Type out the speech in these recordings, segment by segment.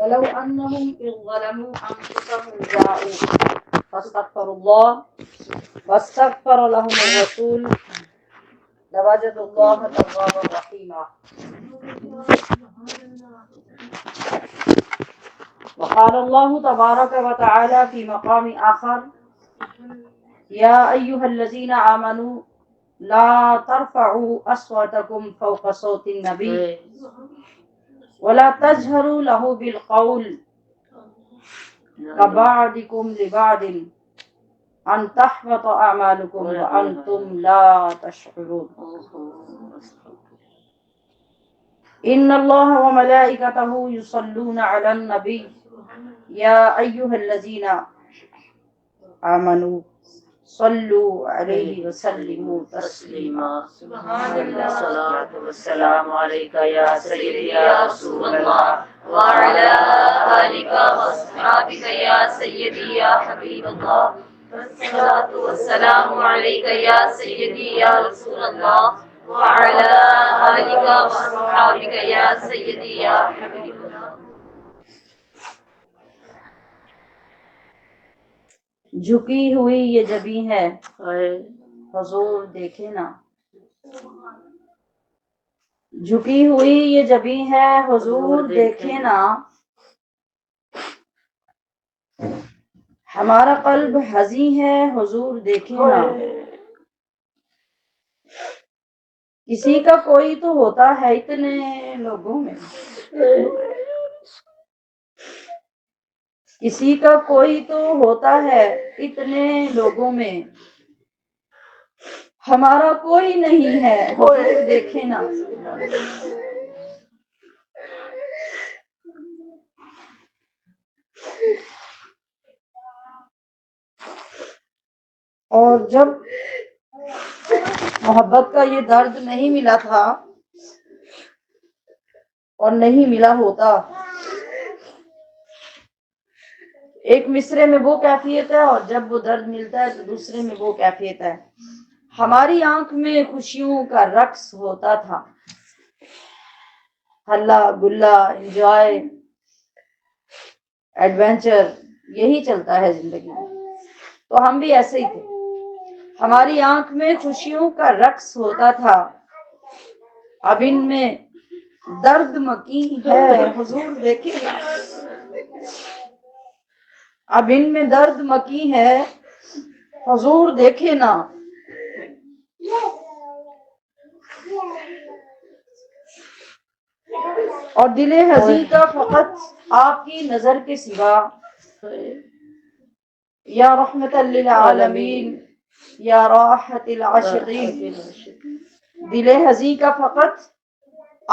ولو أنهم إذ ظلموا أنفسهم جاءوا فاستغفروا الله واستغفر لهم الرسول لوجدوا الله توابا رحيما. وقال الله تبارك وتعالى في مقام آخر: يا أيها الذين آمنوا لا ترفعوا أصواتكم فوق صوت النبي ولا تجهروا له بالقول كبعضكم لبعض أن تحبط أعمالكم وأنتم لا تشعرون. إن الله وملائكته يصلون على النبي يا أيها الذين آمنوا صلوا عليه وسلموا تسليما. سبحان اللہ، الصلاۃ والسلام علیک یا سیدی یا رسول اللہ وعلی آلک واصحابک یا سیدی یا حبیب اللہ. الصلاۃ والسلام علیک یا سیدی یا رسول اللہ وعلی آلک واصحابک یا سیدی یا حبیب اللہ. جھکی ہوئی یہ جبیں ہے حضور دیکھے نا. جھکی ہوئی یہ جبیں ہے حضور دیکھے نا. ہمارا قلب حزیں ہے حضور دیکھے نا. کسی کا کوئی تو ہوتا ہے اتنے لوگوں میں، کسی کا کوئی تو ہوتا ہے اتنے لوگوں میں، ہمارا کوئی نہیں ہے حضور دیکھے نا. اور جب محبت کا یہ درد نہیں ملا تھا اور نہیں ملا ہوتا، ایک مصرے میں وہ کیفیت ہے اور جب وہ درد ملتا ہے تو دوسرے میں وہ کیفیت ہے. ہماری آنکھ میں خوشیوں کا رقص ہوتا تھا، ہلا گلا، انجوائے، ایڈونچر، یہی چلتا ہے زندگی میں. تو ہم بھی ایسے ہی تھے. ہماری آنکھ میں خوشیوں کا رقص ہوتا تھا، اب ان میں درد مکی ہے حضور دیکھے نا. اب ان میں درد مکی ہے حضور دیکھے نا. اور دل حزیں کا فقط آپ کی نظر کے سوا، یا رحمت للعالمین یا راحت العاشقین. دل حزیں کا فقط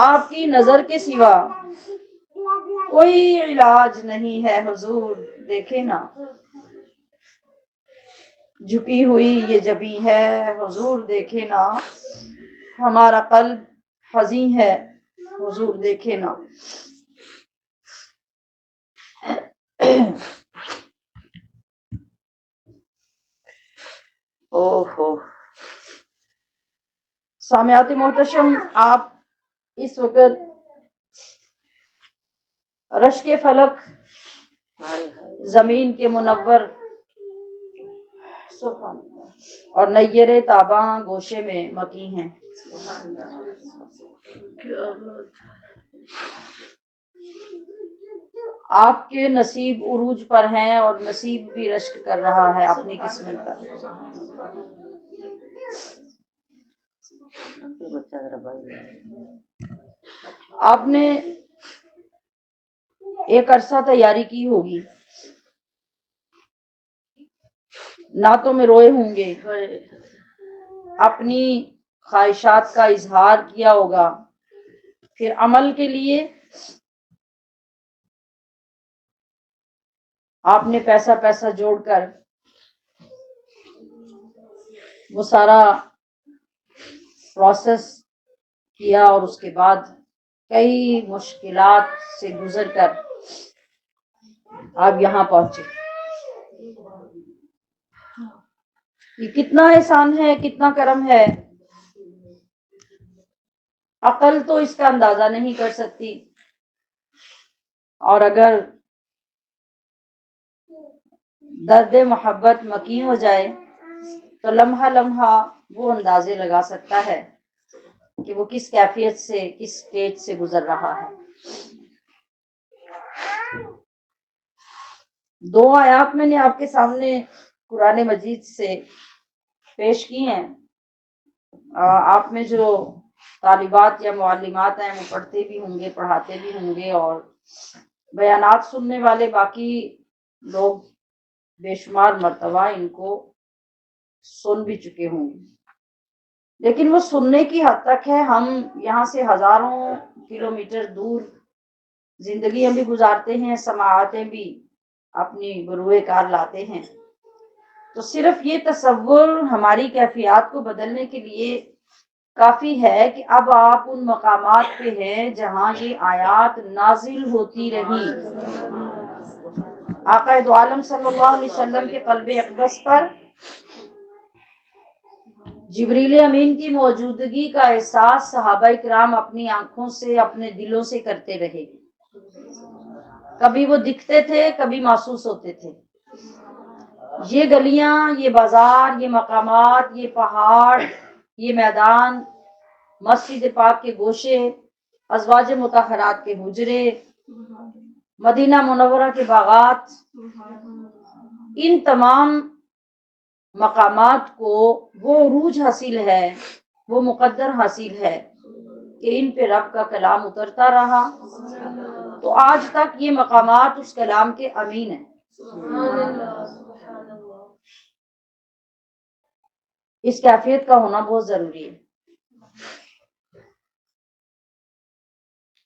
آپ کی نظر کے سوا کوئی علاج نہیں ہے حضور دیکھے نا. جھکی ہوئی یہ جبیں ہے حضور دیکھے نا. ہمارا قلب حزیں ہے حضور دیکھے نا. سامعات محتشم، آپ اس وقت رشک فلک زمین کے منور اور نیر تاباں گوشے میں مکی ہیں. آپ کے نصیب عروج پر ہیں اور نصیب بھی رشک کر رہا ہے اپنی قسمت پر. آپ نے ایک عرصہ تیاری کی ہوگی، نعتوں میں روئے ہوں گے، اپنی خواہشات کا اظہار کیا ہوگا، پھر عمل کے لیے آپ نے پیسہ جوڑ کر وہ سارا پروسیس کیا اور اس کے بعد کئی مشکلات سے گزر کر آپ یہاں پہنچے. یہ کتنا احسان ہے، کتنا کرم ہے، عقل تو اس کا اندازہ نہیں کر سکتی. اور اگر درد محبت مکی ہو جائے تو لمحہ لمحہ وہ اندازے لگا سکتا ہے کہ وہ کس کیفیت سے، کس سٹیج سے گزر رہا ہے۔ دو آیات میں نے آپ کے سامنے قرآن مجید سے پیش کی ہیں۔ آپ میں جو طالبات یا معلمات ہیں وہ پڑھتے بھی ہوں گے، پڑھاتے بھی ہوں گے، اور بیانات سننے والے باقی لوگ بے شمار مرتبہ ان کو سن بھی چکے ہوں گے، لیکن وہ سننے کی حد تک ہے۔ ہم یہاں سے ہزاروں کلومیٹر دور زندگیاں بھی گزارتے ہیں، سماعتیں بھی اپنی بروئے کار لاتے ہیں، تو صرف یہ تصور ہماری کیفیات کو بدلنے کے لیے کافی ہے کہ اب آپ ان مقامات پہ ہیں جہاں یہ آیات نازل ہوتی رہی۔ آقا دو عالم صلی اللہ علیہ وسلم کے قلب اقدس پر جبریل امین کی موجودگی کا احساس صحابہ کرام اپنی آنکھوں سے، اپنے دلوں سے کرتے رہے۔ کبھی وہ دکھتے تھے، کبھی محسوس ہوتے تھے۔ یہ گلیاں، یہ بازار، یہ مقامات، یہ پہاڑ، یہ میدان، مسجد پاک کے گوشے، ازواج مطہرات کے حجرے، مدینہ منورہ کے باغات، ان تمام مقامات کو وہ عروج حاصل ہے، وہ مقدر حاصل ہے کہ ان پہ رب کا کلام اترتا رہا، تو آج تک یہ مقامات اس کلام کے امین ہیں۔ اس کیفیت کا ہونا بہت ضروری ہے۔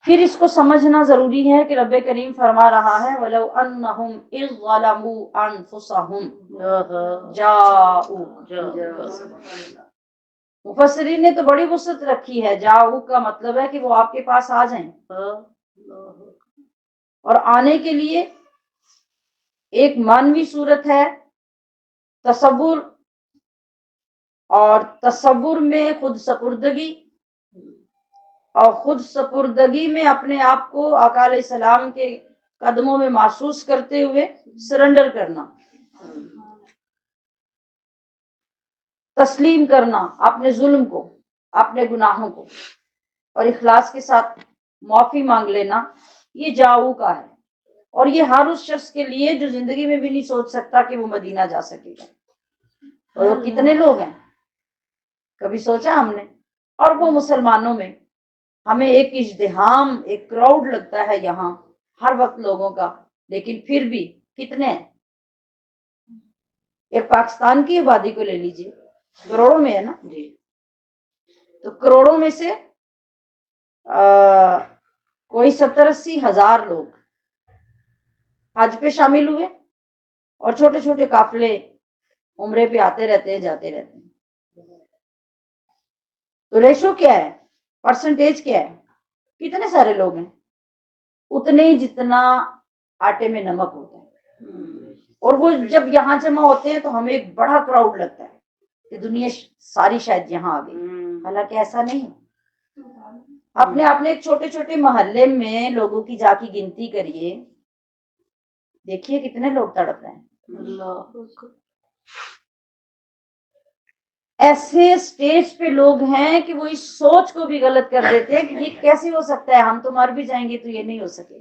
پھر اس کو سمجھنا ضروری ہے کہ رب کریم فرما رہا ہے وَلَوْ أَنَّهُمْ إِذْ ظَلَمُوا أَنفُسَهُمْ جَاءُوكَ۔ مفسرین نے تو بڑی وسعت رکھی ہے، جاؤ کا مطلب ہے کہ وہ آپ کے پاس آ جائیں، اور آنے کے لیے ایک معنوی صورت ہے تصور، اور تصور میں خود سپردگی، اور خود سپردگی میں اپنے آپ کو آقا علیہ السلام کے قدموں میں محسوس کرتے ہوئے سرنڈر کرنا، تسلیم کرنا اپنے ظلم کو، اپنے گناہوں کو، اور اخلاص کے ساتھ معافی مانگ لینا، یہ جاؤ کا ہے۔ اور یہ ہر اس شخص کے لیے جو زندگی میں بھی نہیں سوچ سکتا کہ وہ مدینہ جا سکے گا، اور وہ کتنے لوگ ہیں، کبھی سوچا ہم نے؟ اور وہ مسلمانوں میں ہمیں ایک ازدحام، ایک کراؤڈ لگتا ہے یہاں ہر وقت لوگوں کا، لیکن پھر بھی کتنے ہیں؟ ایک پاکستان کی آبادی کو لے لیجیے، کروڑوں میں ہے نا جی، تو کروڑوں میں سے کوئی 70-80 ہزار لوگ حج پہ شامل ہوئے، اور چھوٹے چھوٹے قافلے عمرے پہ آتے رہتے ہیں، جاتے رہتے ہیں۔ تو ریشو کیا ہے، پرسنٹیج کیا ہے، کتنے سارے لوگ ہیں؟ اتنے ہی جتنا آٹے میں نمک ہوتا ہے۔ اور وہ جب یہاں جمع ہوتے ہیں تو ہمیں ایک بڑا کراؤڈ لگتا ہے کہ دنیا ساری شاید یہاں آ گئی، حالانکہ ایسا نہیں۔ اپنے ایک چھوٹے چھوٹے محلے میں لوگوں کی جا کی گنتی کریے، دیکھیے کتنے لوگ تڑپ رہے ہیں۔ ایسے سٹیج پہ لوگ ہیں کہ وہ اس سوچ کو بھی غلط کر دیتے ہیں کہ یہ کیسے ہو سکتا ہے، ہم تو مر بھی جائیں گے تو یہ نہیں ہو سکے۔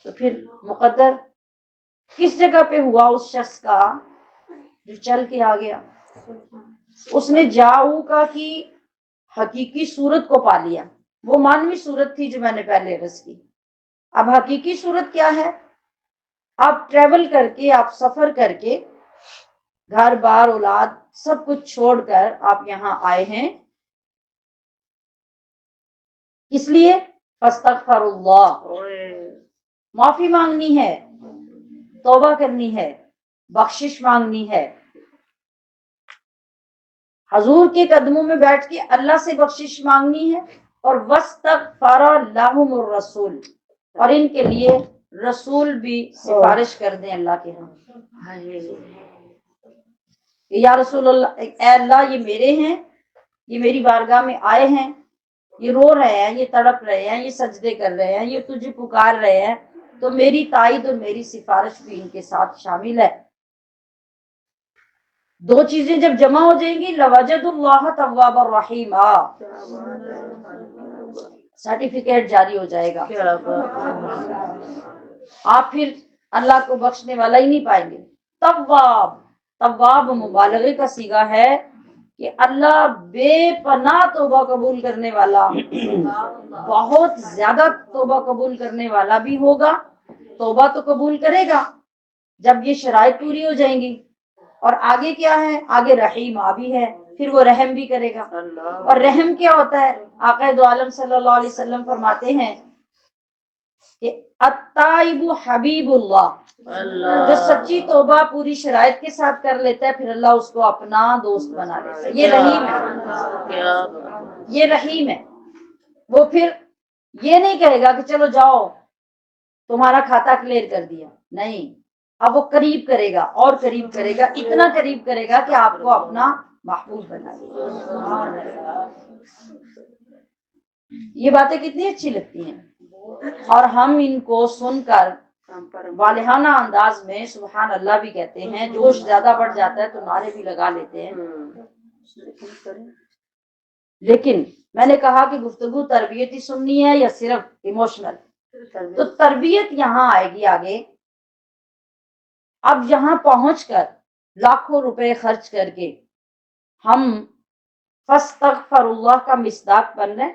تو پھر مقدر کس جگہ پہ ہوا اس شخص کا جو چل کے آ گیا؟ اس نے جاؤ کا کی حقیقی صورت کو پا لیا۔ وہ مانوی صورت تھی جو میں نے پہلے عرض کی، اب حقیقی صورت کیا ہے؟ آپ ٹریول کر کے، آپ سفر کر کے، گھر بار اولاد سب کچھ چھوڑ کر آپ یہاں آئے ہیں، اس لیے فاستغفر اللہ، معافی مانگنی ہے، توبہ کرنی ہے، بخشش مانگنی ہے، حضور کے قدموں میں بیٹھ کے اللہ سے بخشش مانگنی ہے، اور واستغفر لهم الرسول، اور ان کے لیے رسول بھی سفارش کر دیں اللہ کے ہاں، یا رسول اللہ، اے اللہ یہ میرے ہیں، یہ میری بارگاہ میں آئے ہیں، یہ رو رہے ہیں، یہ تڑپ رہے ہیں، یہ سجدے کر رہے ہیں، یہ تجھے پکار رہے ہیں، تو میری تائید اور میری سفارش بھی ان کے ساتھ شامل ہے۔ دو چیزیں جب جمع ہو جائیں گی، لوجد اللہ تواب الرحیم، سرٹیفکیٹ جاری ہو جائے گا، آپ پھر اللہ کو بخشنے والا ہی نہیں پائیں گے۔ تواب، تواب مبالغے کا صیغہ ہے کہ اللہ بے پناہ توبہ قبول کرنے والا، بہت زیادہ توبہ قبول کرنے والا بھی ہوگا۔ توبہ تو قبول کرے گا جب یہ شرائط پوری ہو جائیں گی، اور آگے کیا ہے؟ آگے رحیم بھی ہے، پھر وہ رحم بھی کرے گا۔ اور رحم کیا ہوتا ہے؟ آقا دو عالم صلی اللہ علیہ وسلم فرماتے ہیں کہ التائب حبیب اللہ، جو سچی توبہ پوری شرائط کے ساتھ کر لیتا ہے، پھر اللہ اس کو اپنا دوست بنا لیتا ہے۔ یہ رحیم ہے، یہ رحیم ہے۔ وہ پھر یہ نہیں کہے گا کہ چلو جاؤ تمہارا کھاتا کلیئر کر دیا، نہیں، اب وہ قریب کرے گا اور قریب کرے گا، اتنا قریب کرے گا کہ آپ کو اپنا محبوب بنا لے گا۔ یہ باتیں کتنی اچھی لگتی ہیں، اور ہم ان کو سن کر والہانہ انداز میں سبحان اللہ بھی کہتے ہیں، جوش زیادہ بڑھ جاتا ہے تو نعرے بھی لگا لیتے ہیں۔ لیکن میں نے کہا کہ گفتگو تربیتی سننی ہے یا صرف ایموشنل؟ تو تربیت یہاں آئے گی آگے۔ اب یہاں پہنچ کر لاکھوں روپے خرچ کر کے ہم فاستغفر اللہ کا مصداق بن رہے ہیں؟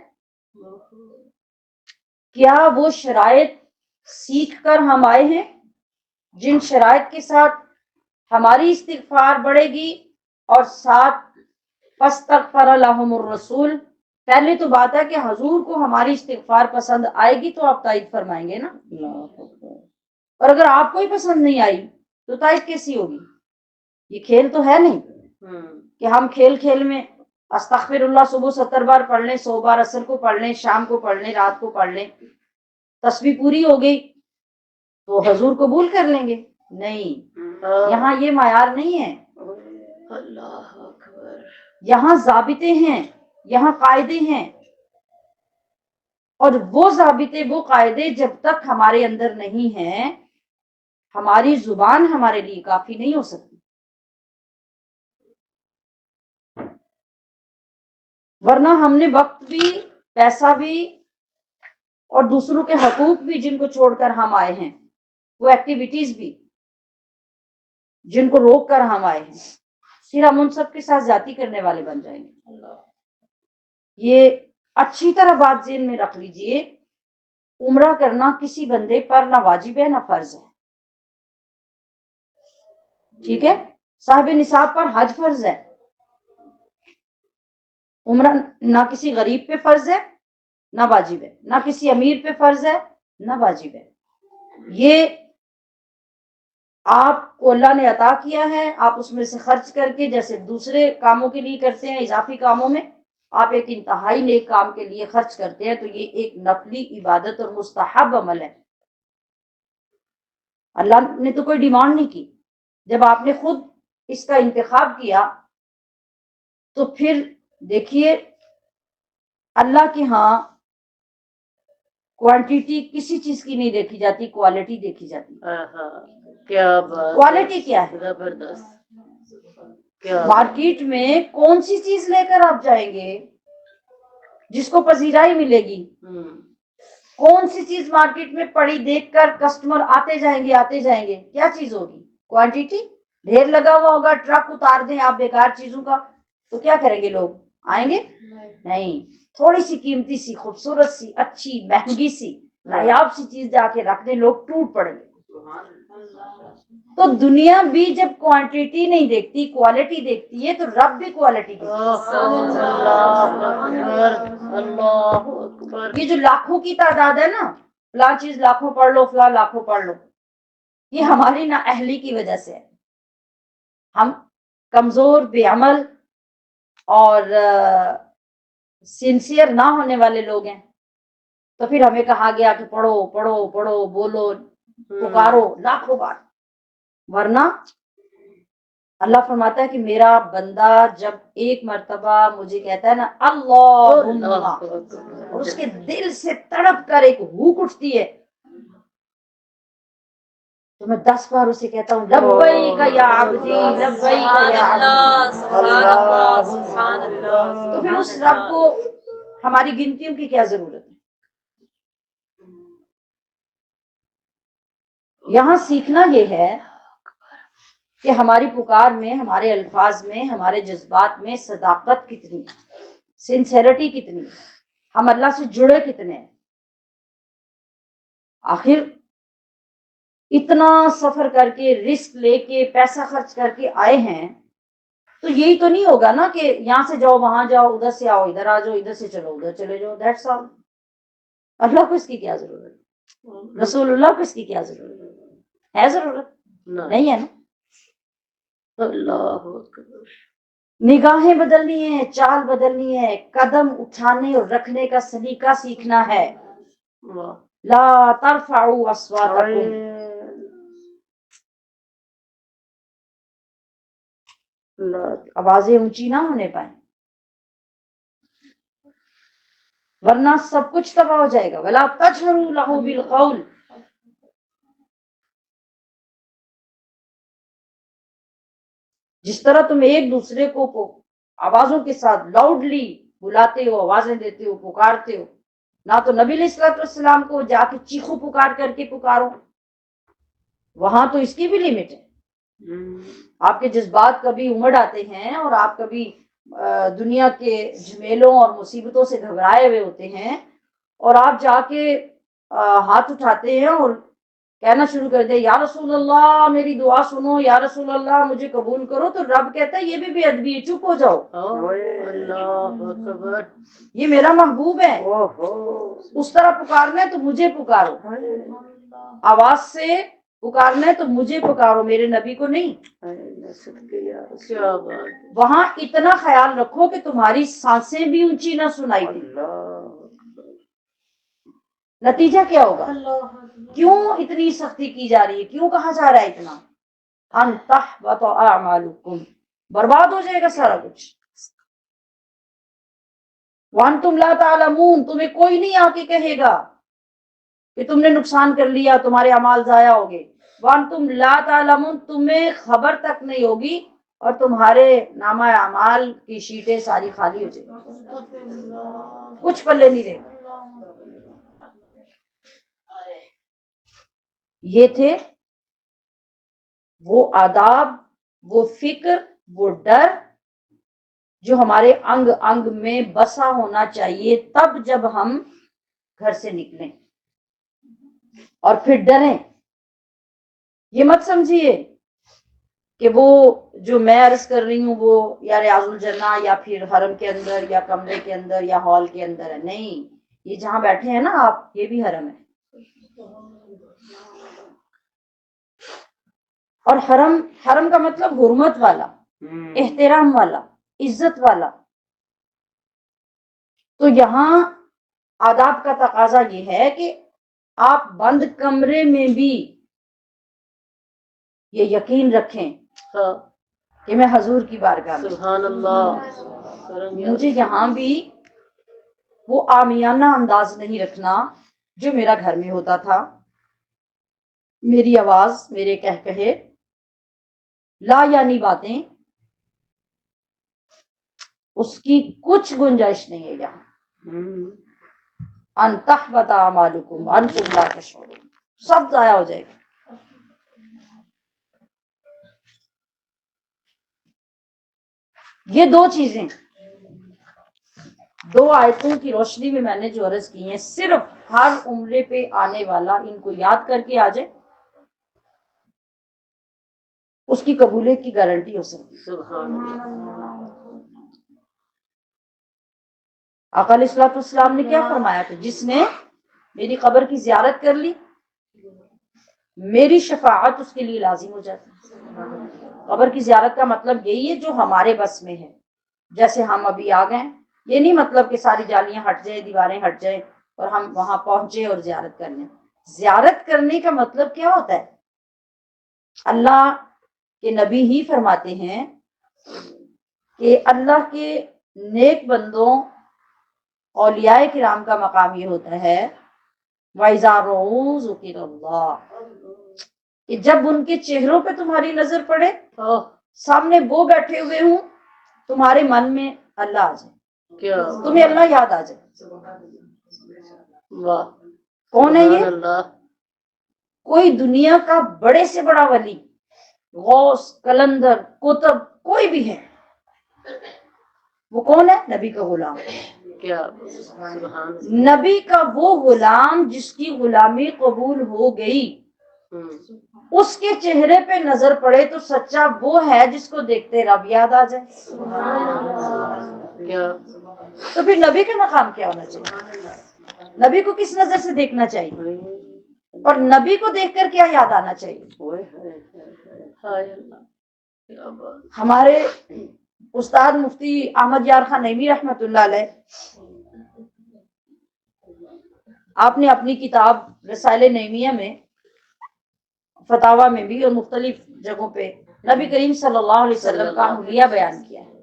کیا وہ شرائط سیکھ کر ہم آئے ہیں جن شرائط کے ساتھ ہماری استغفار بڑھے گی، اور ساتھ فاستغفر لهم الرسول؟ پہلے تو بات ہے کہ حضور کو ہماری استغفار پسند آئے گی تو آپ تائید فرمائیں گے نا، اور اگر آپ کو ہی پسند نہیں آئی تو تائید کیسی ہوگی؟ یہ کھیل تو ہے نہیں کہ ہم کھیل کھیل میں استغفر اللہ صبح 70 بار پڑھ لیں، 100 بار عصر کو پڑھ لیں، شام کو پڑھ لیں، رات کو پڑھ لیں، تسبیح پوری ہو گئی تو حضور قبول کر لیں گے؟ نہیں، یہاں یہ معیار نہیں ہے۔ اللہ اکبر، یہاں ضابطے ہیں، یہاں قاعدے ہیں، اور وہ ضابطے، وہ قاعدے جب تک ہمارے اندر نہیں ہیں، ہماری زبان ہمارے لیے کافی نہیں ہو سکتی۔ ورنہ ہم نے وقت بھی، پیسہ بھی، اور دوسروں کے حقوق بھی جن کو چھوڑ کر ہم آئے ہیں، وہ ایکٹیویٹیز بھی جن کو روک کر ہم آئے ہیں، پھر ہم ان سب کے ساتھ زیادتی کرنے والے بن جائیں گے۔ یہ اچھی طرح بات ذہن میں رکھ لیجئے، عمرہ کرنا کسی بندے پر نہ واجب ہے نہ فرض ہے، ٹھیک ہے؟ صاحب نصاب پر حج فرض ہے، عمرہ نہ کسی غریب پہ فرض ہے نہ واجب ہے، نہ کسی امیر پہ فرض ہے نہ واجب ہے۔ یہ آپ کو اللہ نے عطا کیا ہے، آپ اس میں سے خرچ کر کے جیسے دوسرے کاموں کے لیے کرتے ہیں، اضافی کاموں میں آپ ایک انتہائی نیک کام کے لیے خرچ کرتے ہیں، تو یہ ایک نفلی عبادت اور مستحب عمل ہے۔ اللہ نے تو کوئی ڈیمانڈ نہیں کی، جب آپ نے خود اس کا انتخاب کیا تو پھر دیکھیے اللہ کے ہاں کوانٹیٹی کسی چیز کی نہیں دیکھی جاتی، کوالٹی دیکھی جاتی۔ کیا بات، کوالٹی کیا ہے؟ زبردست۔ مارکیٹ میں کون سی چیز لے کر آپ جائیں گے جس کو پذیرائی ملے گی؟ کون سی چیز مارکیٹ میں پڑی دیکھ کر کسٹمر آتے جائیں گے آتے جائیں گے؟ کیا چیز ہوگی؟ کوانٹیٹی۔ ڈھیر لگا ہوا ہوگا، ٹرک اتار دیں آپ بیکار چیزوں کا تو کیا کریں گے لوگ؟ آئیں گے نہیں۔ تھوڑی سی قیمتی سی، خوبصورت سی، اچھی، مہنگی سی، نایاب سی چیز جا کے رکھ دیں، لوگ ٹوٹ پڑیں گے۔ تو دنیا بھی جب کوانٹیٹی نہیں دیکھتی، کوالٹی دیکھتی ہے، تو رب بھی کوالٹی دیکھتی ہے۔ یہ جو لاکھوں کی تعداد ہے نا، فلاں چیز لاکھوں پڑھ لو، فلاں لاکھوں پڑھ لو، یہ ہماری نا اہلی کی وجہ سے ہے۔ ہم کمزور، بے عمل اور سنسیئر نہ ہونے والے لوگ ہیں، تو پھر ہمیں کہا گیا کہ پڑھو پڑھو پڑھو، بولو، پکارو لاکھوں بار، ورنہ اللہ فرماتا ہے کہ میرا بندہ جب ایک مرتبہ مجھے کہتا ہے نا اللہم، اور اس کے دل سے تڑپ کر ایک ہوک اٹھتی ہے، تو میں 10 بار اسے کہتا ہوں لبیک یا عبدی، لبیک یا عبدی۔ سبحان اللہ، سبحان اللہ، تو پھر اس رب کو ہماری گنتیوں کی کیا ضرورت ہے؟ یہاں سیکھنا یہ ہے کہ ہماری پکار میں، ہمارے الفاظ میں، ہمارے جذبات میں صداقت کتنی ہے، سنسیریٹی کتنی ہے، ہم اللہ سے جڑے کتنے ہیں۔ آخر اتنا سفر کر کے، رسک لے کے، پیسہ خرچ کر کے آئے ہیں، تو یہی تو نہیں ہوگا نا کہ یہاں سے جاؤ وہاں جاؤ، ادھر سے آؤ ادھر آ جاؤ، ادھر سے چلو ادھر چلے جاؤ، دیٹس آل۔ اللہ کو اس کی کیا ضرورت ہے؟ رسول اللہ کو اس کی کیا ضرورت ہے؟ ضرورت نہیں ہے نا۔ اللہ اکبر۔ نگاہیں بدلنی ہے، چال بدلنی ہے، قدم اٹھانے اور رکھنے کا سلیقہ سیکھنا ہے۔ لا ترفعوا اصواتکم، آوازیں اونچی نہ ہونے پائیں، ورنہ سب کچھ تباہ ہو جائے گا۔ ولا تجهروا له بالقول، جس طرح تم ایک دوسرے کو آوازوں کے ساتھ لاؤڈلی بلاتے ہو، آوازیں دیتے ہو، پکارتے ہو، نہ تو نبی علیہ الصلوۃ والسلام کو جا کے چیخو پکار کر کے پکارو، وہاں تو اس کی بھی لمٹ ہے۔ آپ کے جذبات کبھی امڑ آتے ہیں اور آپ کبھی دنیا کے جھمیلوں اور مصیبتوں سے گھبرائے ہوئے ہوتے ہیں، اور آپ جا کے ہاتھ اٹھاتے ہیں اور کہنا شروع کر دیں یا رسول اللہ میری دعا سنو، یا رسول اللہ مجھے قبول کرو، تو رب کہتا ہے یہ بھی بے ادبی ہے، چپ ہو جاؤ، اللہ اکبر۔ یہ میرا محبوب ہے، اس طرح پکارنا ہے تو مجھے پکارو، آواز سے پکارنا ہے تو مجھے پکارو، میرے نبی کو نہیں۔ کیا بات۔ وہاں اتنا خیال رکھو کہ تمہاری سانسیں بھی اونچی نہ سنائی دیں۔ نتیجہ کیا ہوگا؟ کیوں اتنی سختی کی جا رہی ہے؟ کیوں کہا جا رہا ہے اتنا؟ ان تحبط اعمالکم، برباد ہو جائے گا سارا کچھ۔ وانتم لا تعلمون، تمہیں کوئی نہیں آ کے کہے گا کہ تم نے نقصان کر لیا، تمہارے اعمال ضائع ہو گئے۔ وانتم لا تعلمون، تمہیں خبر تک نہیں ہوگی، اور تمہارے نامہ اعمال کی شیٹیں ساری خالی ہو جائیں گی، کچھ پلے نہیں رہے گا۔ یہ تھے وہ آداب، وہ فکر، وہ ڈر جو ہمارے انگ انگ میں بسا ہونا چاہیے، تب جب ہم گھر سے نکلیں، اور پھر ڈریں۔ یہ مت سمجھیے کہ وہ جو میں عرض کر رہی ہوں وہ یا ریاض الجنہ یا پھر حرم کے اندر یا کمرے کے اندر یا ہال کے اندر ہے، نہیں، یہ جہاں بیٹھے ہیں نا آپ، یہ بھی حرم ہے۔ اور حرم کا مطلب حرمت والا، احترام والا، عزت والا۔ تو یہاں آداب کا تقاضا یہ ہے کہ آپ بند کمرے میں بھی یہ یقین رکھیں کہ میں حضور کی بارگاہ میں، سبحان اللہ، مجھے یہاں بھی وہ عامیانہ انداز نہیں رکھنا جو میرا گھر میں ہوتا تھا۔ میری آواز، میرے کہے لا یعنی باتیں، اس کی کچھ گنجائش نہیں ہے یہاں۔ ان تحبط اعمالکم وانتم لا تشعرون، سب ضائع ہو جائے گا۔ یہ دو چیزیں، دو آیتوں کی روشنی میں نے جو عرض کی ہیں، صرف ہر عمرے پہ آنے والا ان کو یاد کر کے آ جائے، اس کی قبولیت کی گارنٹی ہو سکتی ہے۔ سبحان اللہ۔ آقا علیہ الصلوۃ والسلام نے کیا فرمایا تھا؟ جس نے میری قبر کی زیارت کر لی، میری شفاعت اس کے لیے لازم ہو جاتی ہے۔ قبر کی زیارت کا مطلب یہی ہے جو ہمارے بس میں ہے۔ جیسے ہم ابھی آ گئے، یہ نہیں مطلب کہ ساری جالیاں ہٹ جائیں، دیواریں ہٹ جائیں اور ہم وہاں پہنچے اور زیارت کر لیں۔ زیارت کرنے کا مطلب کیا ہوتا ہے؟ اللہ کہ نبی ہی فرماتے ہیں کہ اللہ کے نیک بندوں اولیاء کرام کا مقام یہ ہوتا ہے وَإِذَا رَأَوْا ذُكِرَ اللَّهُ، کہ جب ان کے چہروں پہ تمہاری نظر پڑے، سامنے وہ بیٹھے ہوئے ہوں، تمہارے من میں اللہ آ جائے، تمہیں اللہ یاد آ جائے۔ واہ، کون ہے یہ؟ اللہ، کوئی دنیا کا بڑے سے بڑا ولی، غوث، کلندر، قطب، کوئی بھی ہے، وہ کون ہے؟ نبی کا غلام۔ کیا سبحان نبی کا وہ غلام جس کی غلامی قبول ہو گئی، اس کے چہرے پہ نظر پڑے تو سچا وہ ہے جس کو دیکھتے رب یاد آ جائے۔ کیا تو پھر نبی کا مقام کیا ہونا چاہیے؟ نبی کو کس نظر سے دیکھنا چاہیے اور نبی کو دیکھ کر کیا یاد آنا چاہیے؟ ہمارے استاد مفتی احمد یار خان نعیمی رحمۃ اللہ علیہ، آپ نے اپنی کتاب رسائل نعیمیہ میں، فتاوی میں بھی اور مختلف جگہوں پہ نبی کریم صلی اللہ علیہ وسلم کا حلیہ بیان کیا ہے۔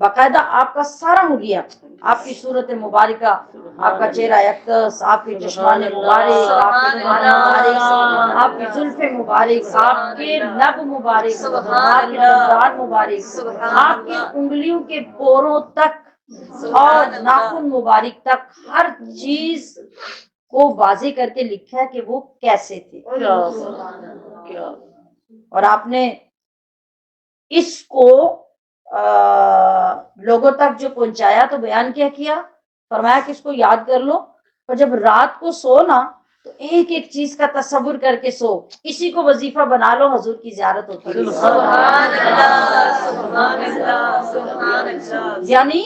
باقاعدہ آپ کا سارا حلیہ، آپ کی صورت مبارکہ، آپ کا چہرہ یکتس، آپ کے چشمان مبارک، آپ کے کان مبارک، آپ کی زلف مبارک، آپ کے لب مبارک، آپ کے دندان مبارک، آپ کی انگلیوں کے پوروں تک اور ناخن مبارک تک ہر چیز کو واضح کر کے لکھا ہے کہ وہ کیسے تھے۔ اور آپ نے اس کو لوگوں تک جو پہنچایا تو بیان کیا فرمایا کہ اس کو یاد کر لو، اور جب رات کو سو نا تو ایک ایک چیز کا تصور کر کے سو، اسی کو وظیفہ بنا لو، حضور کی زیارت ہوتی ہے۔ سبحان اللہ، سبحان اللہ، سبحان اللہ۔ یعنی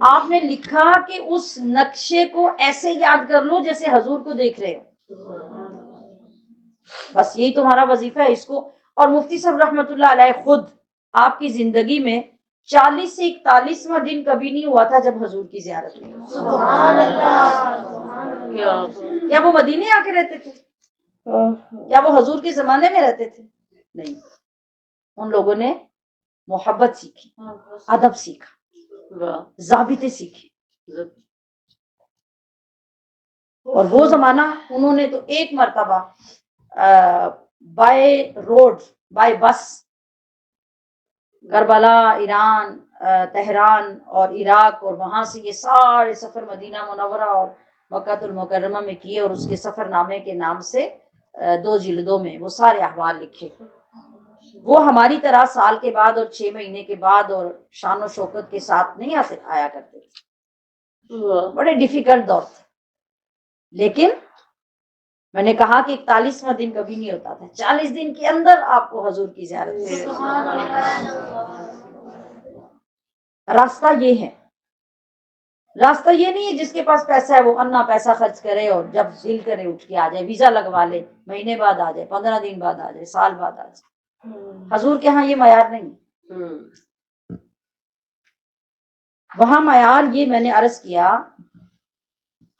آپ نے لکھا کہ اس نقشے کو ایسے یاد کر لو جیسے حضور کو دیکھ رہے ہو، بس یہی تمہارا وظیفہ ہے اس کو۔ اور مفتی صاحب رحمۃ اللہ علیہ خود آپ کی زندگی میں 40 سے 41واں دن کبھی نہیں ہوا تھا جب حضور کی زیارت ہوئی۔ سبحان اللہ۔ کیا وہ مدینے آ کے رہتے تھے؟ کیا وہ حضور کے زمانے میں رہتے تھے؟ نہیں، ان لوگوں نے محبت سیکھی، ادب سیکھا، ضابطے سیکھے، اور وہ زمانہ انہوں نے تو ایک مرتبہ بائی روڈ، بائی بس، کربلا، ایران، تہران اور عراق، اور وہاں سے یہ سارے سفر مدینہ منورہ اور مکہ المکرمہ میں کیے، اور اس کے سفر نامے کے نام سے 2 جلدوں میں وہ سارے احوال لکھے۔ وہ ہماری طرح سال کے بعد اور 6 مہینے کے بعد اور شان و شوکت کے ساتھ نہیں آیا کرتے تھے، بڑے ڈیفیکلٹ دور تھے، لیکن میں نے کہا کہ 41واں دن کبھی نہیں ہوتا تھا، 40 دن کے اندر آپ کو حضور کی زیارت ہوئی۔ راستہ یہ ہے، راستہ یہ نہیں ہے جس کے پاس پیسہ ہے وہ انا پیسہ خرچ کرے اور جب دل کرے اٹھ کے آ جائے، ویزا لگوا لے، مہینے بعد آ جائے، 15 دن بعد آ جائے، سال بعد آ جائے۔ حضور کے ہاں یہ معیار نہیں، وہاں معیار یہ میں نے عرض کیا،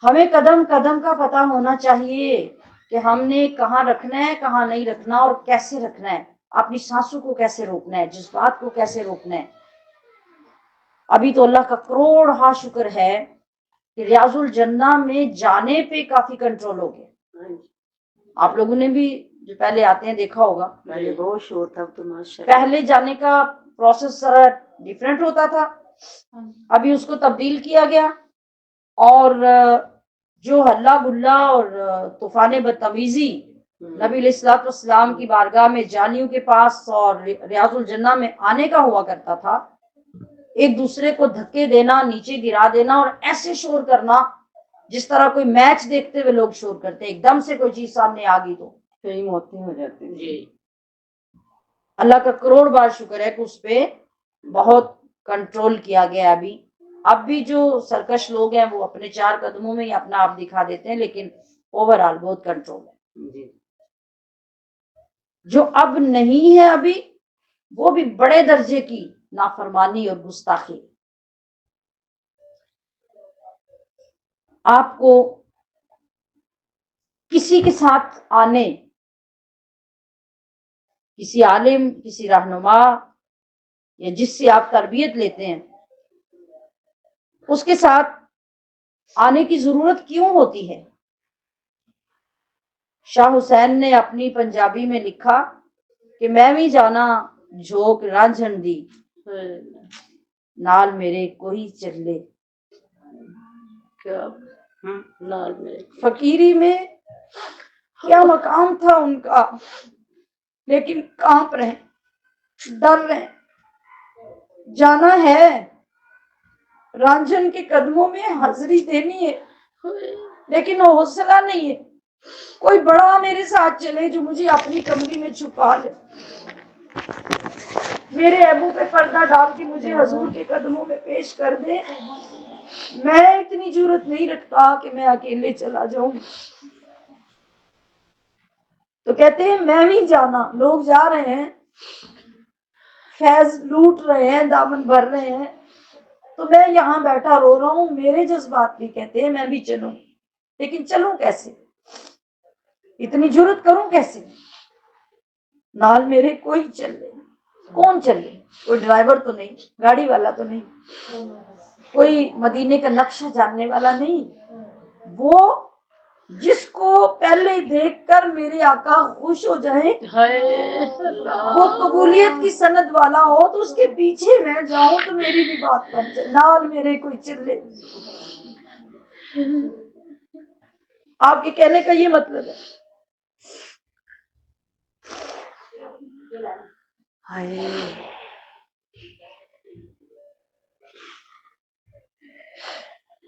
ہمیں قدم قدم کا پتہ ہونا چاہیے کہ ہم نے کہاں رکھنا ہے، کہاں نہیں رکھنا، اور کیسے رکھنا ہے، اپنی سانسوں کو کیسے روکنا ہے، جذبات کو کیسے روکنا ہے۔ ابھی تو اللہ کا کروڑ شکر ہے کہ ریاض الجنہ میں جانے پہ کافی کنٹرول ہو گیا۔ آپ لوگوں نے بھی جو پہلے آتے ہیں دیکھا ہوگا، پہلے بہت شور تھا، تو ماشاءاللہ پہلے جانے کا پروسیس ڈیفرنٹ ہوتا تھا، ابھی اس کو تبدیل کیا گیا، اور جو ہلہ گلا اور طوفان بدتمیزی نبی علیہ الصلوۃ والسلام کی بارگاہ میں جانیوں کے پاس اور ریاض الجنہ میں آنے کا ہوا کرتا تھا، ایک دوسرے کو دھکے دینا، نیچے گرا دینا، اور ایسے شور کرنا جس طرح کوئی میچ دیکھتے ہوئے لوگ شور کرتے، ایک دم سے کوئی چیز سامنے آ گئی تو کئی موتیں ہو جاتی ہیں۔ جی، اللہ کا کروڑ بار شکر ہے کہ اس پہ بہت کنٹرول کیا گیا۔ اب بھی جو سرکش لوگ ہیں وہ اپنے 4 قدموں میں ہی اپنا آپ دکھا دیتے ہیں، لیکن اوورآل بہت کنٹرول ہے۔ جو اب نہیں ہے ابھی، وہ بھی بڑے درجے کی نافرمانی اور گستاخی۔ آپ کو کسی کے ساتھ آنے کسی عالم، کسی رہنما یا جس سے آپ تربیت لیتے ہیں اس کے ساتھ آنے کی ضرورت کیوں ہوتی ہے؟ شاہ حسین نے اپنی پنجابی میں لکھا کہ میں بھی جانا جھوک رانجھن دی، نال میرے کوئی چلے۔ کیا نال میں فقیری میں کیا مقام تھا ان کا، لیکن کانپ رہے، ڈر رہے، جانا ہے رانجھن کے قدموں میں حاضری دینی ہے، لیکن وہ حوصلہ نہیں ہے۔ کوئی بڑا میرے ساتھ چلے جو مجھے اپنی کمری میں چھپا لے، میرے ابو پہ پردہ ڈال کے مجھے حضور کے قدموں میں پیش کر دے۔ میں اتنی جرأت نہیں رکھتا کہ میں اکیلے چلا جاؤں۔ تو کہتے ہیں میں بھی جانا، لوگ جا رہے ہیں، فیض لوٹ رہے ہیں، دامن بھر رہے ہیں، تو میں یہاں بیٹھا رو رہا ہوں۔ میرے جذبات بھی کہتے ہیں میں بھی چلوں، لیکن چلوں کیسے؟ اتنی جرأت کروں کیسے؟ نال میرے کوئی چلے۔ کون چلے؟ کوئی ڈرائیور تو نہیں، گاڑی والا تو نہیں، کوئی مدینے کا نقشہ جاننے والا نہیں، وہ جس کو پہلے دیکھ کر میرے آقا خوش ہو جائیں، وہ قبولیت کی سند والا ہو، تو اس کے پیچھے میں جاؤں تو میری بھی بات بن جائے۔ نال میرے کوئی چلے۔ آپ کے کہنے کا یہ مطلب ہے۔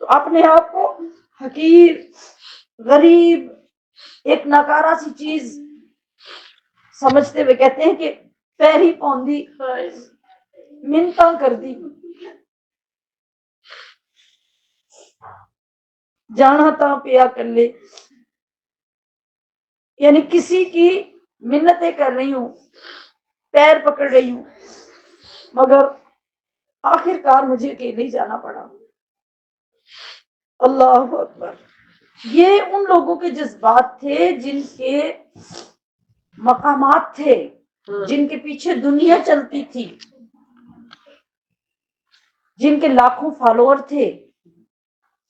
تو اپنے آپ کو حقیر، غریب، ایک ناکارہ سی چیز سمجھتے ہوئے کہتے ہیں کہ پیری پوندی، منتاں کر دی، جانا تا پیا کر لے، یعنی کسی کی منتیں کر رہی ہوں، پیر پکڑ رہی ہوں، مگر آخر کار مجھے اکیلے ہی جانا پڑا۔ اللہ اکبر۔ یہ ان لوگوں کے جذبات تھے جن کے مقامات تھے، جن کے پیچھے دنیا چلتی تھی، جن کے لاکھوں فالوور تھے،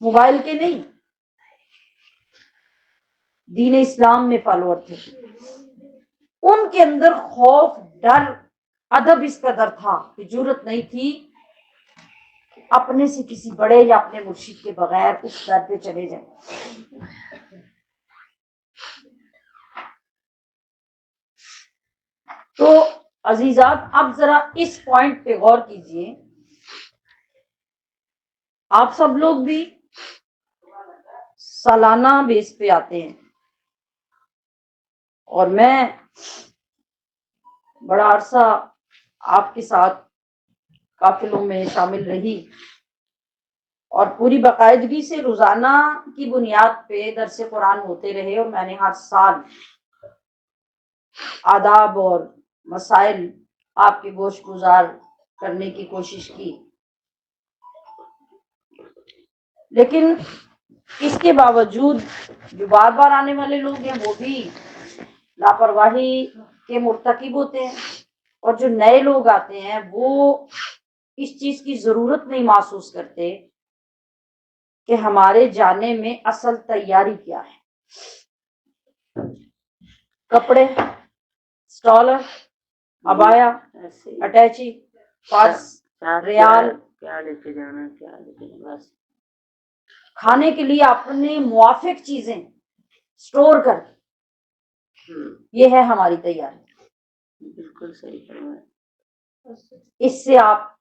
موبائل کے نہیں، دین اسلام میں فالوور تھے۔ ان کے اندر خوف، ڈر، ادب اس قدر تھا کہ جرأت نہیں تھی اپنے سے کسی بڑے یا اپنے مرشد کے بغیر اس در پہ چلے جائیں۔ تو عزیزات، اب ذرا اس پوائنٹ پہ غور کیجئے۔ آپ سب لوگ بھی سالانہ بیس پہ آتے ہیں، اور میں بڑا عرصہ آپ کے ساتھ قافلوں میں شامل رہی، اور پوری باقاعدگی سے روزانہ کی بنیاد پہ درس قرآن ہوتے رہے، اور میں نے ہر سال آداب اور مسائل آپ کے گوش گزار کرنے کی کوشش کی، لیکن اس کے باوجود جو بار بار آنے والے لوگ ہیں وہ بھی لاپرواہی کے مرتکب ہوتے ہیں، اور جو نئے لوگ آتے ہیں وہ اس چیز کی ضرورت نہیں محسوس کرتے کہ ہمارے جانے میں اصل تیاری کیا ہے۔ کپڑے، سٹالر، عبایا، اٹیچی، پرس، ریال، کیا لے کے جانا، کیا لے کے جانا، بس کھانے کے لیے اپنے موافق چیزیں سٹور کر، یہ ہے ہماری تیاری۔ بالکل صحیح فرمایا۔ اس سے آپ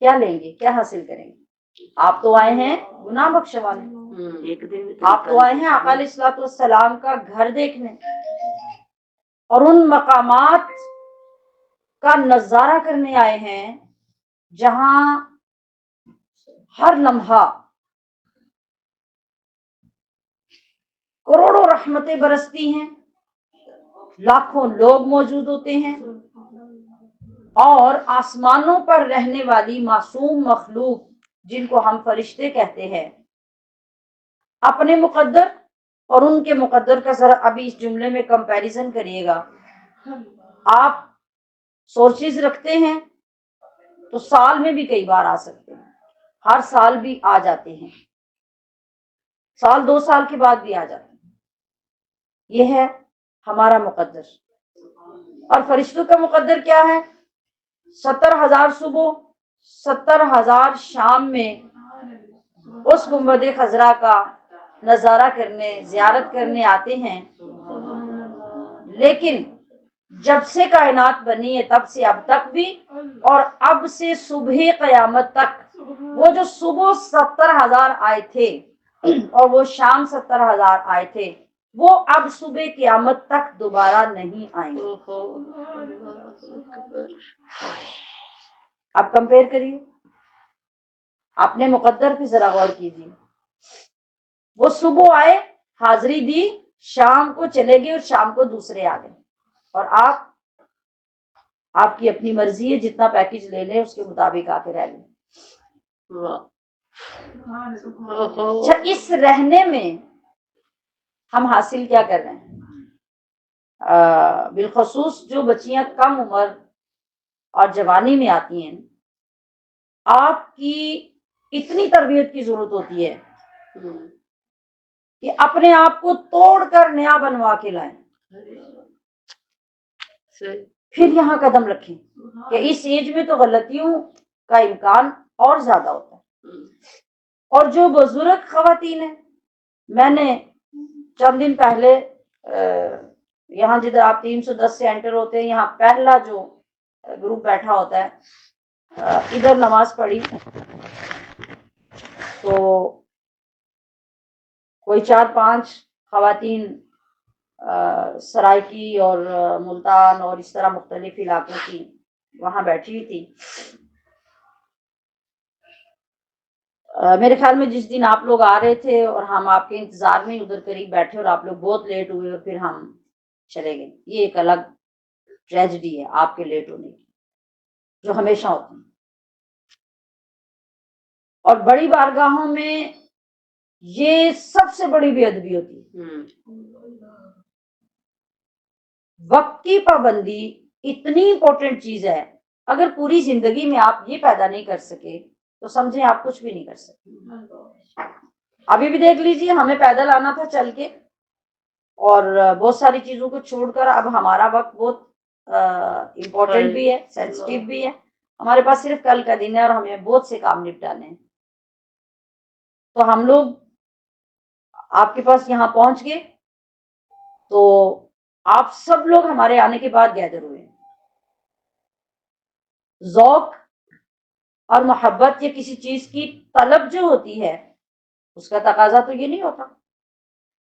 کیا لیں گے، کیا حاصل کریں گے؟ آپ تو آئے ہیں گناہ بخشوانے، ایک دن آپ تو آئے ہیں آقا علیہ الصلوۃ والسلام کا گھر دیکھنے، اور ان مقامات کا نظارہ کرنے آئے ہیں جہاں ہر لمحہ کروڑوں رحمتیں برستی ہیں، لاکھوں لوگ موجود ہوتے ہیں، اور آسمانوں پر رہنے والی معصوم مخلوق جن کو ہم فرشتے کہتے ہیں، اپنے مقدر اور ان کے مقدر کا ذرا ابھی اس جملے میں کمپیریزن کریے گا۔ آپ سورسز رکھتے ہیں تو سال میں بھی کئی بار آ سکتے ہیں، ہر سال بھی آ جاتے ہیں، سال 2 سال کے بعد بھی آ جاتے ہیں۔ یہ ہے ہمارا مقدر۔ اور فرشتوں کا مقدر کیا ہے؟ 70,000 صبح، 70,000 شام میں اس گنبد خضرا کا نظارہ کرنے، زیارت کرنے آتے ہیں۔ لیکن جب سے کائنات بنی ہے تب سے اب تک بھی، اور اب سے صبح قیامت تک، وہ جو صبح 70,000 آئے تھے اور وہ شام 70,000 آئے تھے، وہ اب صبح قیامت تک دوبارہ نہیں آئیں گے۔ اب کمپیئر کریے، اپنے مقدر پہ ذرا غور کیجیے۔ وہ صبح آئے، حاضری دی، شام کو چلے گئے اور شام کو دوسرے آ گئے، اور آپ کی اپنی مرضی ہے، جتنا پیکج لے لیں اس کے مطابق آ کے رہ لیں۔ اچھا، اس رہنے میں ہم حاصل کیا کر رہے ہیں؟ بالخصوص جو بچیاں کم عمر اور جوانی میں آتی ہیں، آپ کی اتنی تربیت کی ضرورت ہوتی ہے کہ اپنے آپ کو توڑ کر نیا بنوا کے لائیں، پھر یہاں قدم رکھیں کہ اس ایج میں تو غلطیوں کا امکان اور زیادہ ہوتا ہے۔ اور جو بزرگ خواتین ہیں، میں نے چند دن پہلے یہاں جدھر آپ 310 سے انٹر ہوتے ہیں، یہاں پہلا جو گروپ بیٹھا ہوتا ہے، ادھر نماز پڑھی تو کوئی 4-5 خواتین سرائکی اور ملتان اور اس طرح مختلف علاقوں کی وہاں بیٹھی ہوئی تھی۔ میرے خیال میں جس دن آپ لوگ آ رہے تھے اور ہم آپ کے انتظار میں ادھر قریب بیٹھے اور آپ لوگ بہت لیٹ ہوئے اور پھر ہم چلے گئے، یہ ایک الگ ٹریجڈی ہے آپ کے لیٹ ہونے کی، جو ہمیشہ ہوتی ہے۔ اور بڑی بارگاہوں میں یہ سب سے بڑی بے ادبی ہوتی ہے۔ وقت کی پابندی اتنی امپورٹنٹ چیز ہے، اگر پوری زندگی میں آپ یہ پیدا نہیں کر سکے تو سمجھیں آپ کچھ بھی نہیں کر سکتے۔ ابھی بھی دیکھ لیجئے، ہمیں پیدل آنا تھا چل کے، اور بہت ساری چیزوں کو چھوڑ کر اب ہمارا وقت بہت امپورٹنٹ بھی ہے، سینسٹیو بھی ہے، ہمارے پاس صرف کل کا دن ہے اور ہمیں بہت سے کام نپٹانے ہیں۔ تو ہم لوگ آپ کے پاس یہاں پہنچ گئے تو آپ سب لوگ ہمارے آنے کے بعد گیدر ہوئے ہیں۔ ذوق اور محبت یا کسی چیز کی طلب جو ہوتی ہے، اس کا تقاضا تو یہ نہیں ہوتا۔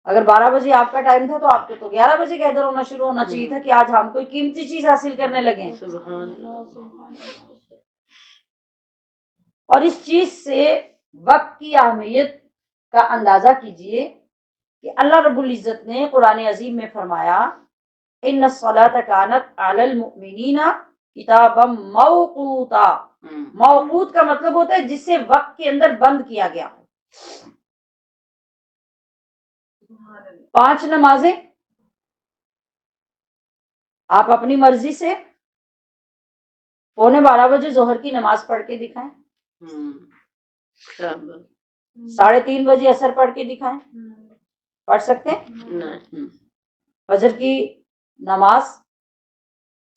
اگر 12 بجے آپ کا ٹائم تھا تو آپ کو تو 11 بجے گیدر ہونا شروع ہونا چاہیے تھا کہ آج ہم کوئی قیمتی چیز حاصل کرنے لگے ہیں۔ اور اس چیز سے وقت کی اہمیت کا اندازہ کیجئے کہ اللہ رب العزت نے قرآن عظیم میں فرمایا، ان الصلاۃ کانت علی المؤمنین کتابا موقوتا۔ موقوت کا مطلب ہوتا ہے جسے وقت کے اندر بند کیا گیا۔ 5 نمازیں آپ اپنی مرضی سے 11:15 بجے ظہر کی نماز پڑھ کے دکھائیں، 3:30 بجے عصر پڑھ کے دکھائیں، پڑھ سکتے ہیں؟ فجر کی نماز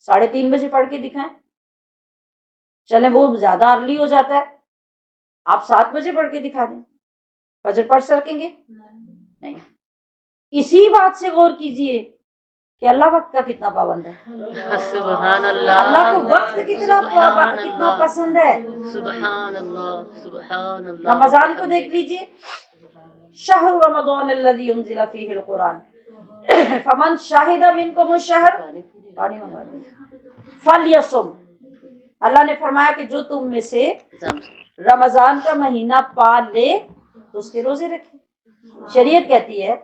3:30 بجے پڑھ کے دکھائیں، چلیں وہ زیادہ ارلی ہو جاتا ہے، آپ 7 بجے پڑھ کے دکھا دیں، فجر پڑھ سکیں گے؟ نہیں۔ اسی بات سے غور کیجئے کہ اللہ وقت کا کتنا پابند ہے۔ سبحان اللہ، اللہ کو وقت کتنا پسند ہے۔ سبحان اللہ، سبحان اللہ۔ رمضان کو دیکھ لیجئے، شہر رمضان الذی انزل فیہ القرآن فمن شہد منکم الشہر فلیصم۔ اللہ نے فرمایا کہ جو تم میں سے رمضان کا مہینہ پا لے تو اس کے روزے رکھے۔ شریعت کہتی ہے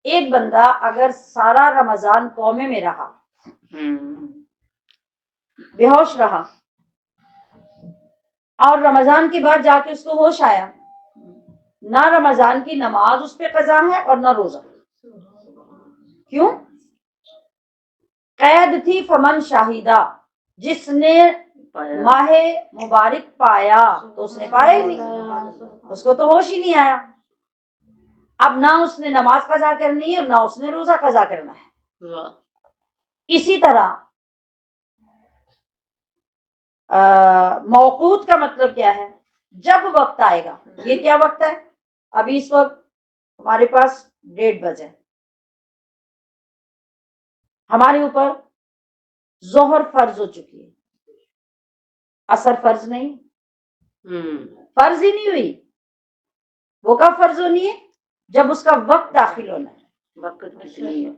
ایک بندہ اگر سارا رمضان کومے میں رہا، بے ہوش رہا، اور رمضان کے بعد جا کے اس کو ہوش آیا، نہ رمضان کی نماز اس پہ قضا ہے اور نہ روزہ۔ کیوں؟ قید تھی فمن شاہدہ، جس نے ماہ مبارک پایا تو اس نے پایا ہی نہیں، اس کو تو ہوش ہی نہیں آیا. اب نہ اس نے نماز قضا کرنی ہے اور نہ اس نے روزہ قضا کرنا ہے. اسی طرح موقوت کا مطلب کیا ہے؟ جب وقت آئے گا. یہ کیا وقت ہے؟ ابھی اس وقت ہمارے پاس 1:30 بجے، ہمارے اوپر ظہر فرض ہو چکی ہے، عصر فرض نہیں، فرض ہی نہیں ہوئی. وہ کب فرض ہونی ہے؟ جب اس کا وقت داخل ہونا ہے. وقت کتنی ہے؟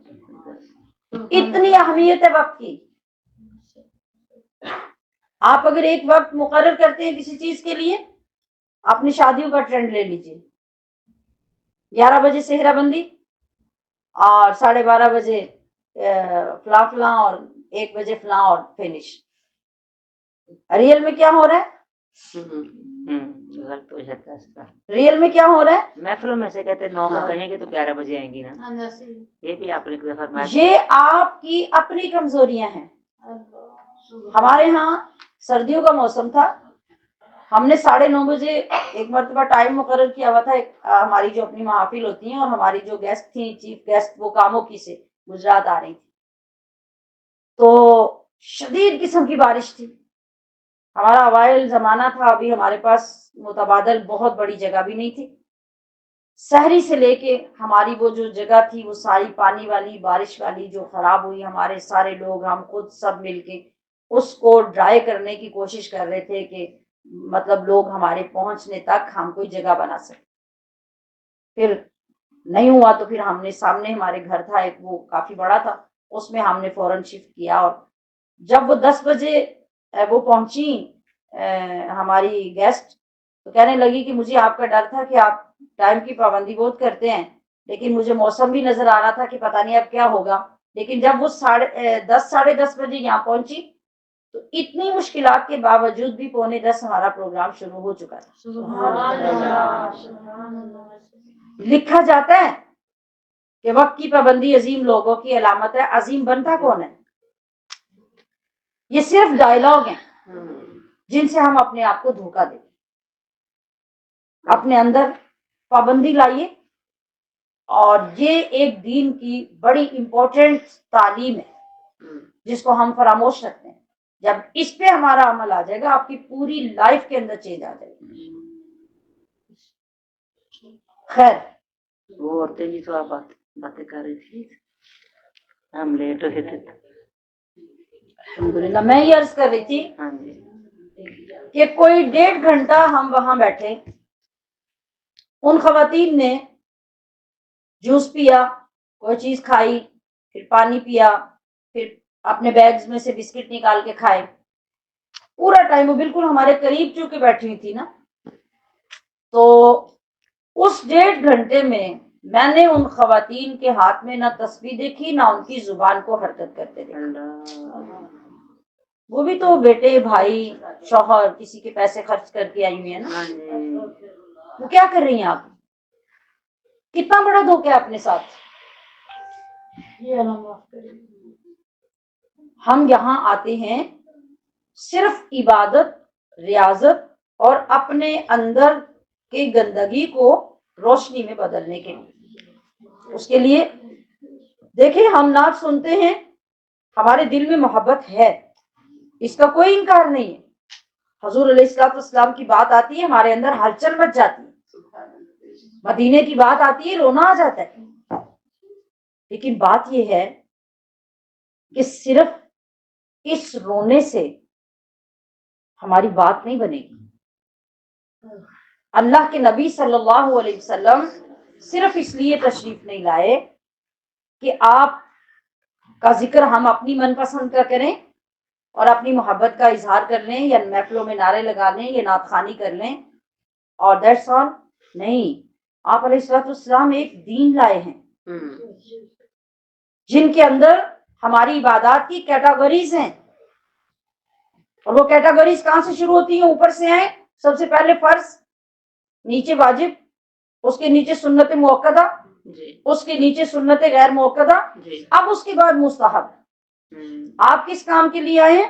اتنی اہمیت ہے وقت کی. آپ اگر ایک وقت مقرر کرتے ہیں کسی چیز کے لیے، اپنی شادیوں کا ٹرینڈ لے لیجیے، 11 بجے صحرا بندی اور 12:30 بجے فلاں فلاں اور 1 بجے فلاں اور فینش. ریئل میں کیا ہو رہا ہے؟ غلط ہو جاتا ہے. ریئل میں کیا ہو رہا ہے؟ محفلوں میں سے کہتے 9 کو کہیں گے تو 11 بجے آئیں گی نا. یہ بھی آپ نے فرمایا. یہ آپ کی اپنی کمزوریاں ہیں. ہمارے ہاں سردیوں کا موسم تھا، ہم نے 9:30 بجے ایک مرتبہ ٹائم مقرر کیا ہوا تھا. ہماری جو اپنی محافل ہوتی ہیں اور ہماری جو گیسٹ تھیں چیف گیسٹ، وہ کاموں کی سے گجرات آ رہی تھی، تو شدید قسم کی بارش تھی. ہمارا اوائل زمانہ تھا، ابھی ہمارے پاس متبادل بہت بڑی جگہ بھی نہیں تھی. سحری سے لے کے ہماری وہ جو جگہ تھی وہ ساری پانی والی بارش والی جو خراب ہوئی. ہمارے سارے لوگ، ہم خود سب مل کے اس کو ڈرائی کرنے کی کوشش کر رہے تھے کہ مطلب لوگ ہمارے پہنچنے تک ہم کوئی جگہ بنا سکیں. پھر نہیں ہوا تو پھر ہم نے سامنے ہمارے گھر تھا ایک، وہ کافی بڑا تھا، اس میں ہم نے فوراً شفٹ کیا. اور جب وہ 10 بجے وہ پہنچی ہماری گیسٹ، تو کہنے لگی کہ مجھے آپ کا ڈر تھا کہ آپ ٹائم کی پابندی بہت کرتے ہیں، لیکن مجھے موسم بھی نظر آ رہا تھا کہ پتہ نہیں اب کیا ہوگا. لیکن جب وہ 10 ساڑھے 10 بجے یہاں پہنچی تو اتنی مشکلات کے باوجود بھی 9:45 ہمارا پروگرام شروع ہو چکا تھا. لکھا جاتا ہے کہ وقت کی پابندی عظیم لوگوں کی علامت ہے. عظیم بنتا کون ہے؟ یہ صرف ڈائلاگ ہیں جن سے ہم اپنے آپ کو دھوکہ دیں. اپنے اندر پابندی لائیے، اور یہ ایک دین کی بڑی امپورٹنٹ تعلیم ہے جس کو ہم فراموش رکھتے ہیں. جب اس پہ ہمارا عمل آ جائے گا، آپ کی پوری لائف کے اندر چینج آ جائے گا. خیر، وہ عورتیں بھی تو آپ باتیں کر رہی تھی، ہم لیٹ ہوئے تھے. الحمدللہ میں یہ عرض کر رہی تھی ہاں جی کہ کوئی 1.5 گھنٹہ ہم وہاں بیٹھے، ان خواتین نے جوس پیا، کوئی چیز کھائی، پھر پانی پیا، پھر اپنے بیگز میں سے بسکٹ نکال کے کھائے. پورا ٹائم وہ بالکل ہمارے قریب چونکہ بیٹھی ہوئی تھی نا، تو اس 1.5 گھنٹے میں نے ان خواتین کے ہاتھ میں نہ تسبیح دیکھی نہ ان کی زبان کو حرکت کرتے دیکھا. وہ بھی تو بیٹے، بھائی، شوہر، کسی کے پیسے خرچ کر کے آئی ہوئی ہیں نا. وہ کیا کر رہی ہیں آپ؟ کتنا بڑا دھوکہ ہے اپنے ساتھ. ہم یہاں آتے ہیں صرف عبادت، ریاضت اور اپنے اندر کی گندگی کو روشنی میں بدلنے کے لیے. اس کے لیے دیکھیں، ہم نعت سنتے ہیں، ہمارے دل میں محبت ہے، اس کا کوئی انکار نہیں ہے. حضور علیہ الصلوۃ والسلام کی بات آتی ہے، ہمارے اندر ہلچل مچ جاتی ہے. مدینے کی بات آتی ہے، رونا آ جاتا ہے. لیکن بات یہ ہے کہ صرف اس رونے سے ہماری بات نہیں بنے گی. اللہ کے نبی صلی اللہ علیہ وسلم صرف اس لیے تشریف نہیں لائے کہ آپ کا ذکر ہم اپنی من پسند کا کریں اور اپنی محبت کا اظہار کر لیں، یا محفلوں میں نعرے لگا لیں، یا نعت خوانی کر لیں اور دیٹس آل. نہیں، آپ علیہ الصلوۃ والسلام ایک دین لائے ہیں جن کے اندر ہماری عبادات کی کیٹاگریز ہیں. اور وہ کیٹاگریز کہاں سے شروع ہوتی ہیں؟ اوپر سے آئیں. سب سے پہلے فرض، نیچے واجب، اس کے نیچے سنت مؤکدہ، اس کے نیچے سنت غیر مؤکدہ، اب اس کے بعد مستحب. آپ کس کام کے لیے آئے ہیں؟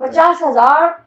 50,000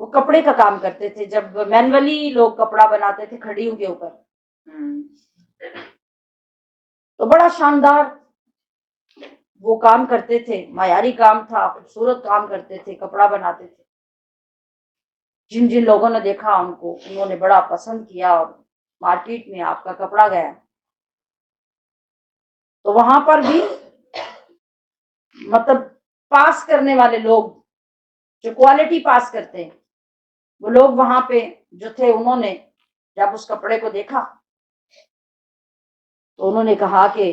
وہ کپڑے کا کام کرتے تھے، جب مینولی لوگ کپڑا بناتے تھے کھڑیوں کے اوپر، تو بڑا شاندار وہ کام کرتے تھے، معیاری کام تھا، خوبصورت کام کرتے تھے، کپڑا بناتے تھے۔ جن جن لوگوں نے دیکھا ان کو، انہوں نے بڑا پسند کیا اور مارکیٹ میں آپ کا کپڑا گیا۔ تو وہاں پر بھی مطلب پاس کرنے والے لوگ جو کوالٹی پاس کرتے ہیں، وہ لوگ وہاں پہ جو تھے، انہوں نے جب اس کپڑے کو دیکھا تو انہوں نے کہا کہ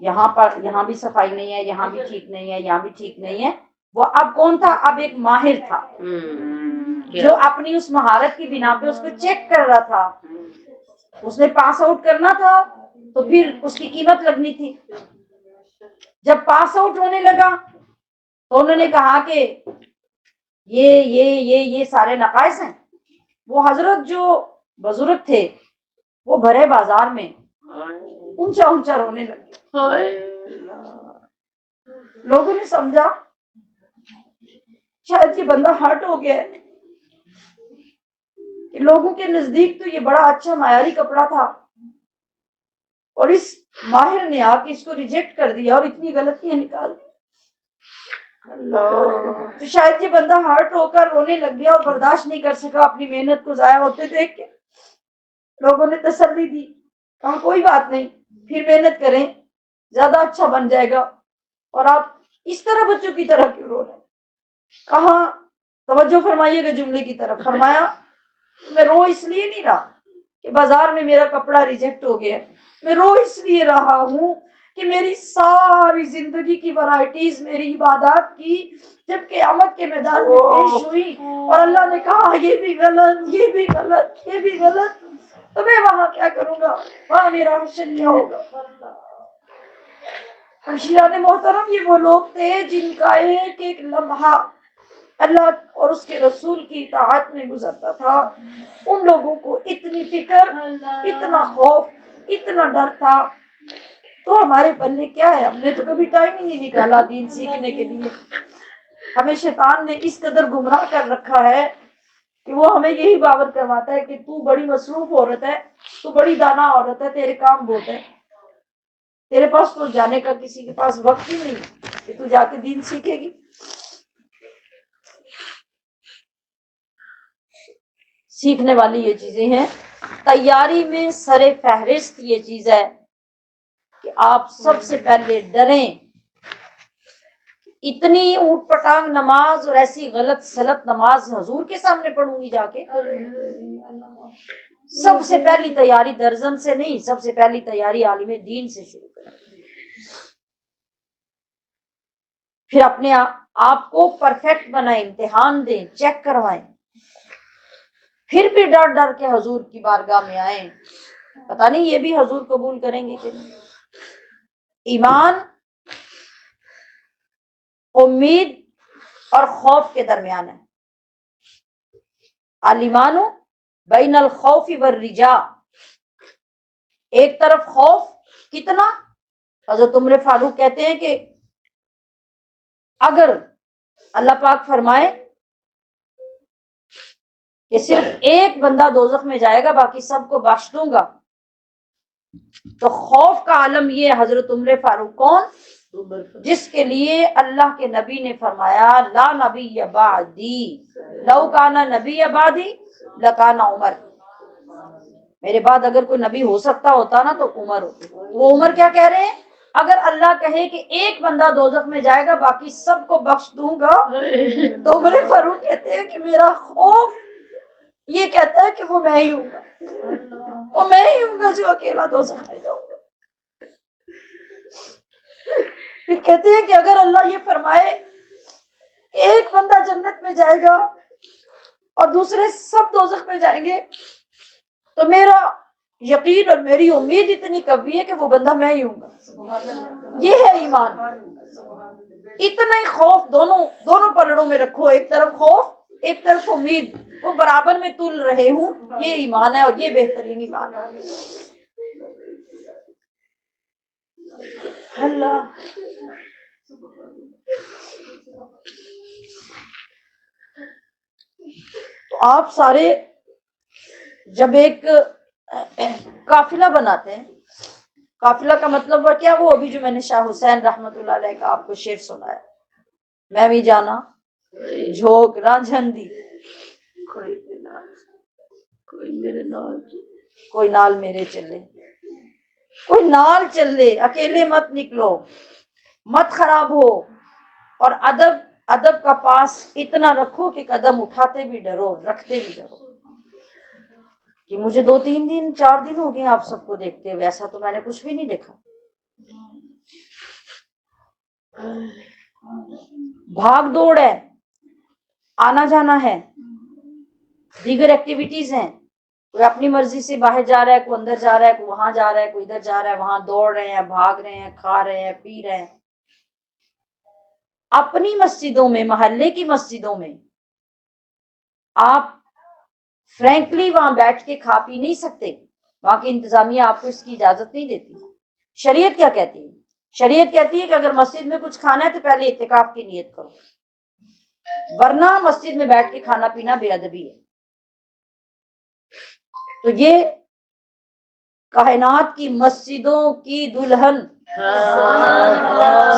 یہاں بھی صفائی نہیں ہے، یہاں بھی ٹھیک نہیں ہے، یہاں بھی ٹھیک نہیں ہے۔ وہ اب کون تھا؟ اب ایک ماہر تھا جو اپنی اس مہارت کی بنا پہ اس کو چیک کر رہا تھا۔ اس نے پاس آؤٹ کرنا تھا تو پھر اس کی قیمت لگنی تھی۔ جب پاس آؤٹ ہونے لگا تو انہوں نے کہا کہ یہ سارے نقائص ہیں۔ وہ حضرت جو بزرگ تھے وہ بھرے بازار میں اونچا اونچا رونے لگے۔ لوگوں نے سمجھا شاید یہ بندہ ہرٹ ہو گیا ہے، کہ لوگوں کے نزدیک تو یہ بڑا اچھا معیاری کپڑا تھا اور اس ماہر نے آ کے اس کو ریجیکٹ کر دیا اور اتنی غلطیاں نکال دی۔ تو شاید یہ بندہ ہرٹ ہو کر رونے لگ گیا اور برداشت نہیں کر سکا اپنی محنت کو ضائع ہوتے دیکھ کے۔ لوگوں نے تسلی دی، کہا کوئی بات نہیں، پھر محنت کریں، زیادہ اچھا بن جائے گا۔ اور آپ اس طرح بچوں کی طرح کیوں رو رہے ہیں؟ کہا توجہ فرمائیے گا جملے کی طرف، فرمایا میں رو اس لیے نہیں رہا کہ بازار میں میرا کپڑا ریجیکٹ ہو گیا، میں رو اس لیے رہا ہوں کہ میری ساری زندگی کی ورائٹیز میری عبادات کی جب قیامت کے میدان میں پیش ہوئی اور اللہ نے کہا یہ بھی غلط، یہ بھی غلط، یہ بھی غلط، تو میں وہاں کیا کروں گا؟ وہاں میرا حشر کیا ہوگا؟ حشیران محترم، یہ وہ لوگ تھے جن کا ایک ایک لمحہ اللہ اور اس کے رسول کی اطاعت میں گزرتا تھا۔ ان لوگوں کو اتنی فکر، اتنا خوف، اتنا ڈر تھا۔ تو ہمارے پلے کیا ہے؟ ہم نے تو کبھی ٹائم ہی نہیں نکالا دین سیکھنے کے لیے۔ ہمیں شیطان نے اس قدر گمراہ کر رکھا ہے کہ وہ ہمیں یہی باور کرواتا ہے کہ تو بڑی مصروف عورت ہے، تو بڑی دانا عورت ہے، تیرے کام بہت ہے، تیرے پاس تو جانے کا کسی کے پاس وقت ہی نہیں کہ تو جا کے دین سیکھے گی۔ سیکھنے والی یہ چیزیں ہیں۔ تیاری میں سر فہرست یہ چیز ہے کہ آپ سب سے پہلے ڈریں۔ اتنی اوٹ پٹانگ نماز اور ایسی غلط سلط نماز حضور کے سامنے پڑھوں گی جا کے؟ سب سے پہلی تیاری درزن سے نہیں، سب سے پہلی تیاری عالم دین سے شروع کریں۔ پھر اپنے آپ کو پرفیکٹ بنائیں، امتحان دیں، چیک کروائیں، پھر بھی ڈر ڈر کے حضور کی بارگاہ میں آئیں۔ پتہ نہیں یہ بھی حضور قبول کریں گے کہ نہیں۔ ایمان امید اور خوف کے درمیان ہے۔ الایمان بین الخوف والرجاء۔ ایک طرف خوف، کتنا؟ حضرت عمر فاروق کہتے ہیں کہ اگر اللہ پاک فرمائے کہ صرف ایک بندہ دوزخ میں جائے گا، باقی سب کو بخش دوں گا، تو خوف کا عالم یہ حضرت عمر فاروق کون؟ جس کے لیے اللہ کے نبی نے فرمایا لا نبی بعدی لو کان نبی بعدی لکان عمر۔ میرے بعد اگر کوئی نبی ہو سکتا ہوتا نا تو عمر ہوتا۔ وہ عمر کیا کہہ رہے ہیں؟ اگر اللہ کہے کہ ایک بندہ دوزخ میں جائے گا باقی سب کو بخش دوں گا، تو عمر فاروق کہتے ہیں کہ میرا خوف یہ کہتا ہے کہ وہ میں ہی ہوں گا، وہ میں ہی ہوں گا جو اکیلا دوزخ میں جاؤں گا۔ پھر کہتے ہیں کہ اگر اللہ یہ فرمائے کہ ایک بندہ جنت میں جائے گا اور دوسرے سب دوزخ میں جائیں گے، تو میرا یقین اور میری امید اتنی قوی ہے کہ وہ بندہ میں ہی ہوں گا۔ یہ ہے ایمان۔ اتنا ہی خوف دونوں پلڑوں میں رکھو، ایک طرف خوف، ایک طرف امید، وہ برابر میں تل رہے ہوں، یہ ایمان ہے اور یہ بہترین ایمان ہے۔ اللہ آپ سارے جب ایک قافلہ بناتے ہیں، قافلہ کا مطلب وہ کیا، وہ ابھی جو میں نے شاہ حسین رحمت اللہ علیہ کا آپ کو شعر سنایا، میں بھی جانا جھوک رانجھندی، کوئی نال میرے چلے، کوئی نال چلے، اکیلے مت نکلو، مت خراب ہو، اور ادب کا پاس اتنا رکھو کہ قدم اٹھاتے بھی ڈرو، رکھتے بھی ڈرو۔ کہ مجھے 2-3 دن 4 دن ہو گئے آپ سب کو دیکھتے ہوئے، ایسا تو میں نے کچھ بھی نہیں دیکھا۔ بھاگ دوڑ ہے، آنا جانا ہے، دیگر ایکٹیویٹیز ہیں، کوئی اپنی مرضی سے باہر جا رہا ہے، کوئی اندر جا رہا ہے، کوئی وہاں جا رہا ہے، کوئی ادھر جا رہا ہے، وہاں دوڑ رہے ہیں، بھاگ رہے ہیں، کھا رہے ہیں، پی رہے ہیں۔ اپنی مسجدوں میں، محلے کی مسجدوں میں آپ فرینکلی وہاں بیٹھ کے کھا پی نہیں سکتے، وہاں کی انتظامیہ آپ کو اس کی اجازت نہیں دیتی۔ شریعت کیا کہتی ہے؟ شریعت کہتی ہے کہ اگر مسجد میں کچھ کھانا ہے تو پہلے اعتکاف کی نیت کرو، ورنہ مسجد میں بیٹھ کے کھانا پینا بے ادبی ہے۔ تو یہ کائنات کی مسجدوں کی دلہن،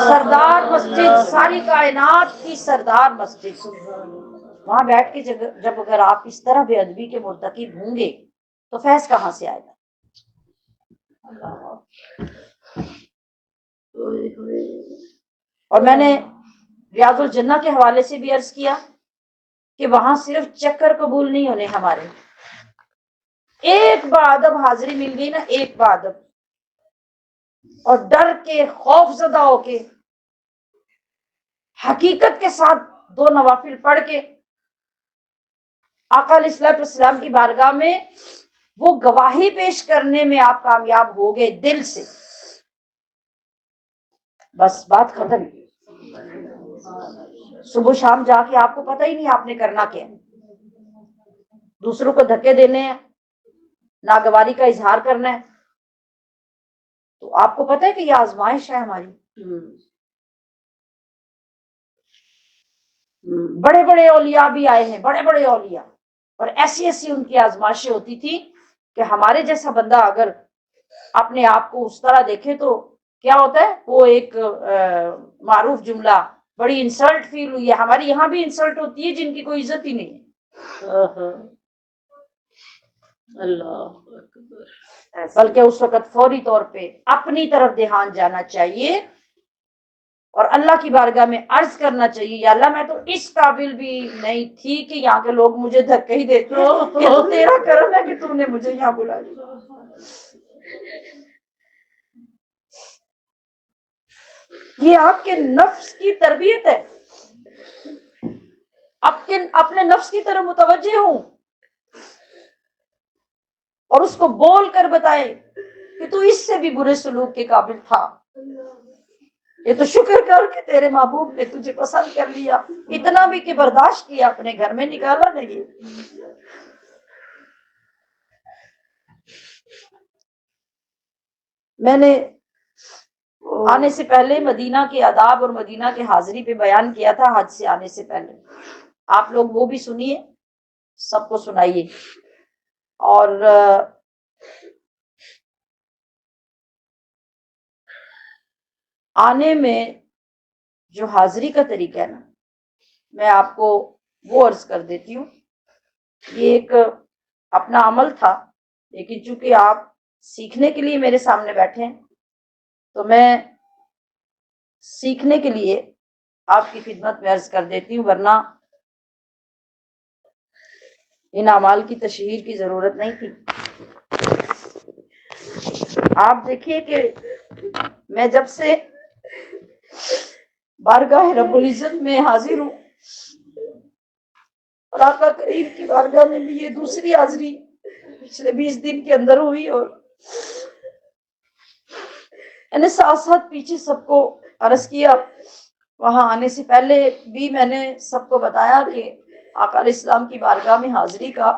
سردار مسجد، ساری کائنات کی سردار مسجد، وہاں بیٹھ کے جب اگر آپ اس طرح بے ادبی کے مرتکب ہوں گے تو فیض کہاں سے آئے گا؟ اور میں نے ریاض الجنہ کے حوالے سے بھی عرض کیا کہ وہاں صرف چکر قبول نہیں ہونے ہمارے، ایک باادب حاضری مل گئی نا، ایک باادب، اور ڈر کے، خوف زدہ ہو کے، حقیقت کے ساتھ 2 نوافل پڑھ کے آقا علیہ الصلوۃ والسلام کی بارگاہ میں وہ گواہی پیش کرنے میں آپ کامیاب ہو گئے دل سے، بس بات ختم۔ صبح شام جا کے آپ کو پتہ ہی نہیں آپ نے کرنا کیا، دوسروں کو دھکے دینے ہیں، ناگواری کا اظہار کرنا ہے، تو آپ کو پتہ ہے کہ یہ آزمائش ہے ہماری۔ بڑے بڑے اولیاء بھی آئے ہیں، بڑے بڑے اولیاء، اور ایسی ایسی ان کی آزمائشیں ہوتی تھی کہ ہمارے جیسا بندہ اگر اپنے آپ کو اس طرح دیکھے تو کیا ہوتا ہے، وہ ایک معروف جملہ، بڑی انسلٹ فیل ہوئی ہے، ہماری یہاں بھی انسلٹ ہوتی ہے جن کی کوئی عزت ہی نہیں ہے، بلکہ اس وقت فوری طور پہ اپنی طرف دھیان جانا چاہیے اور اللہ کی بارگاہ میں عرض کرنا چاہیے، یا اللہ میں تو اس قابل بھی نہیں تھی کہ یہاں کے لوگ مجھے دھکے ہی دیتے، یہ تو تیرا کرم ہے کہ تم نے مجھے یہاں بلا لیا۔ یہ آپ کے نفس کی تربیت ہے، اپنے نفس کی طرف متوجہ ہوں اور اس کو بول کر بتائے کہ تو اس سے بھی برے سلوک کے قابل تھا، یہ تو شکر کر کہ تیرے محبوب نے تجھے پسند کر لیا، اتنا بھی کہ برداشت کیا، اپنے گھر میں نکالا نہیں۔ میں نے آنے سے پہلے مدینہ کے آداب اور مدینہ کے حاضری پہ بیان کیا تھا، حج سے آنے سے پہلے، آپ لوگ وہ بھی سنیے، سب کو سنائیے۔ اور آنے میں جو حاضری کا طریقہ ہے نا، میں آپ کو وہ عرض کر دیتی ہوں، یہ ایک اپنا عمل تھا، لیکن چونکہ آپ سیکھنے کے لیے میرے سامنے بیٹھے ہیں تو میں سیکھنے کے لیے آپ کی خدمت میں عرض کر دیتی ہوں، ورنہ ان اعمال کی تشہیر کی ضرورت نہیں تھی۔ آپ دیکھیے کہ میں جب سے بارگاہ رب العزت میں حاضر ہوں، اور آقا کریم کی بارگاہ میں بھی یہ دوسری حاضری پچھلے 20 دن کے اندر ہوئی، اور میں نے ساتھ ساتھ پیچھے سب کو عرض کیا، وہاں آنے سے پہلے بھی میں نے سب کو بتایا کہ آقا علیہ السلام کی بارگاہ میں حاضری کا